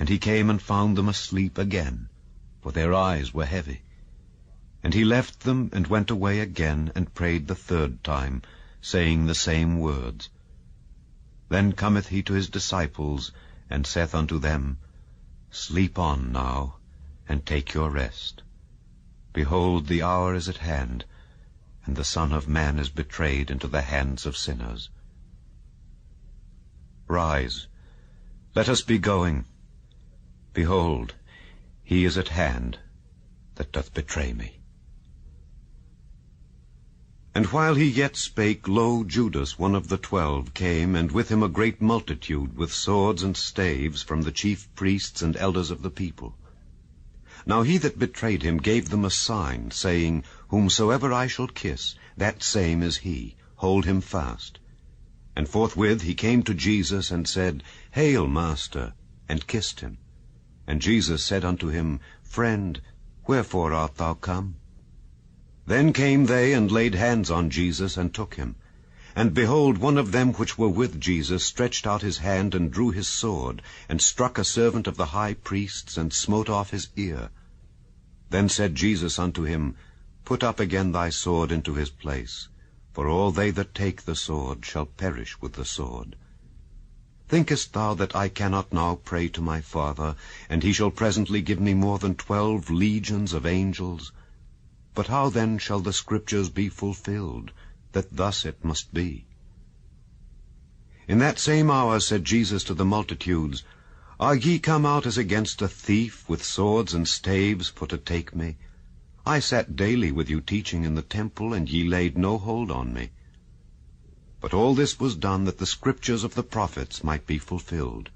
And he came and found them asleep again, for their eyes were heavy. And he left them and went away again, and prayed the third time, saying the same words. Then cometh he to his disciples, and saith unto them, Sleep on now, and take your rest. Behold, the hour is at hand, and the Son of Man is betrayed into the hands of sinners. Rise, let us be going. Behold, he is at hand that doth betray me. And while he yet spake, lo, Judas, one of the 12, came, and with him a great multitude, with swords and staves, from the chief priests and elders of the people. Now he that betrayed him gave them a sign, saying, Whomsoever I shall kiss, that same is he. Hold him fast. And forthwith he came to Jesus, and said, Hail, Master, and kissed him. And Jesus said unto him, Friend, wherefore art thou come? Then came they, and laid hands on Jesus, and took him. And behold, one of them which were with Jesus stretched out his hand, and drew his sword, and struck a servant of the high priest's, and smote off his ear. Then said Jesus unto him, Put up again thy sword into his place, for all they that take the sword shall perish with the sword. Thinkest thou that I cannot now pray to my Father, and he shall presently give me more than 12 legions of angels? But how then shall the Scriptures be fulfilled, that thus it must be? In that same hour said Jesus to the multitudes, Are ye come out as against a thief, with swords and staves, for to take me? I sat daily with you teaching in the temple, and ye laid no hold on me. But all this was done, that the Scriptures of the prophets might be fulfilled.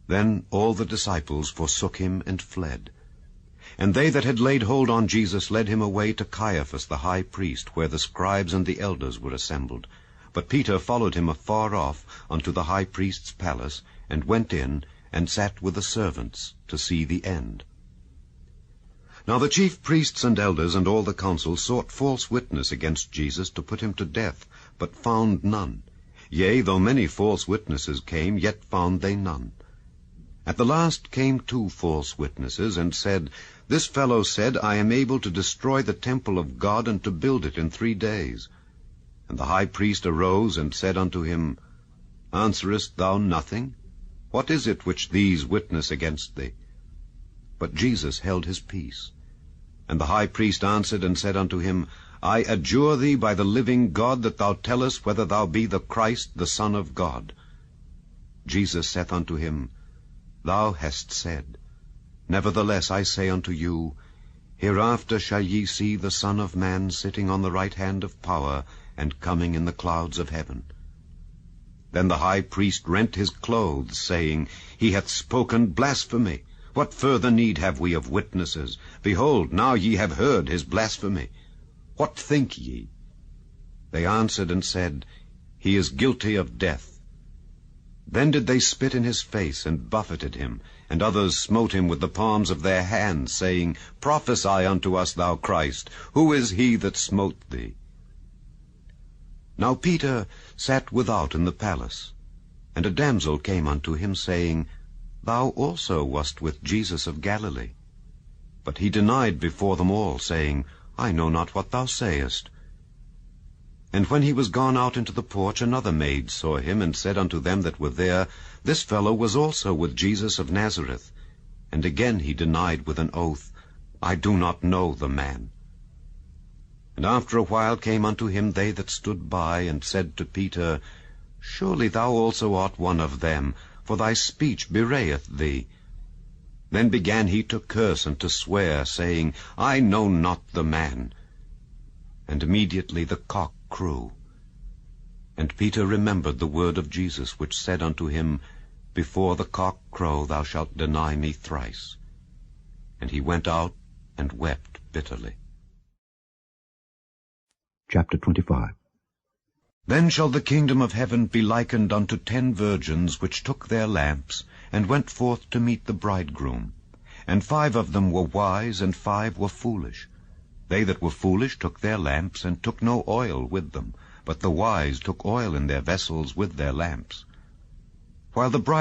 Then all the disciples forsook him and fled. And they that had laid hold on Jesus led him away to Caiaphas the high priest, where the scribes and the elders were assembled. But Peter followed him afar off unto the high priest's palace, and went in, and sat with the servants to see the end. Now the chief priests and elders and all the council sought false witness against Jesus to put him to death, but found none. Yea, though many false witnesses came, yet found they none. At the last came 2 false witnesses, and said, This fellow said, I am able to destroy the temple of God, and to build it in 3 days. And the high priest arose, and said unto him, Answerest thou nothing? What is it which these witness against thee? But Jesus held his peace. And the high priest answered and said unto him, I adjure thee by the living God, that thou tell us whether thou be the Christ, the Son of God. Jesus saith unto him, Thou hast said. Nevertheless I say unto you, Hereafter shall ye see the Son of Man sitting on the right hand of power, and coming in the clouds of heaven. Then the high priest rent his clothes, saying, He hath spoken blasphemy. What further need have we of witnesses? Behold, now ye have heard his blasphemy. What think ye? They answered and said, He is guilty of death. Then did they spit in his face, and buffeted him, and others smote him with the palms of their hands, saying, Prophesy unto us, thou Christ, who is he that smote thee? Now Peter sat without in the palace, and a damsel came unto him, saying, Thou also wast with Jesus of Galilee. But he denied before them all, saying, I know not what thou sayest. And when he was gone out into the porch, another maid saw him, and said unto them that were there, This fellow was also with Jesus of Nazareth. And again he denied with an oath, I do not know the man. And after a while came unto him they that stood by, and said to Peter, Surely thou also art one of them, for thy speech bewrayeth thee. Then began he to curse and to swear, saying, I know not the man. And immediately the cock crew. And Peter remembered the word of Jesus, which said unto him, Before the cock crow thou shalt deny me thrice. And he went out and wept bitterly. Chapter 25. Then shall the kingdom of heaven be likened unto 10 virgins, which took their lamps, and went forth to meet the bridegroom. And 5 of them were wise, and 5 were foolish. They that were foolish took their lamps, and took no oil with them, but the wise took oil in their vessels with their lamps. While the bridegroom